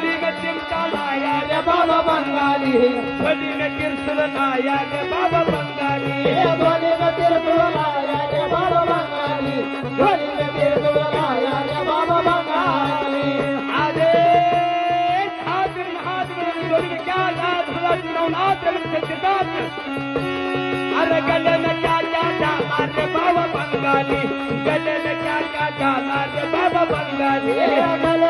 झोली में चिमटा लाया रे बाबा बंगाली झोली में त्रिशूल लाया रे बाबा बंगाली झोली में त्रिशूल लाया रे बाबा बंगाली झोली में त्रिशूल लाया रे बाबा बंगाली अरे झोली में क्या लाया झोला चुनाव अरे गले में क्या क्या डाला रे बाबा बंगाली गले में क्या क्या डाला रे बाबा बंगाली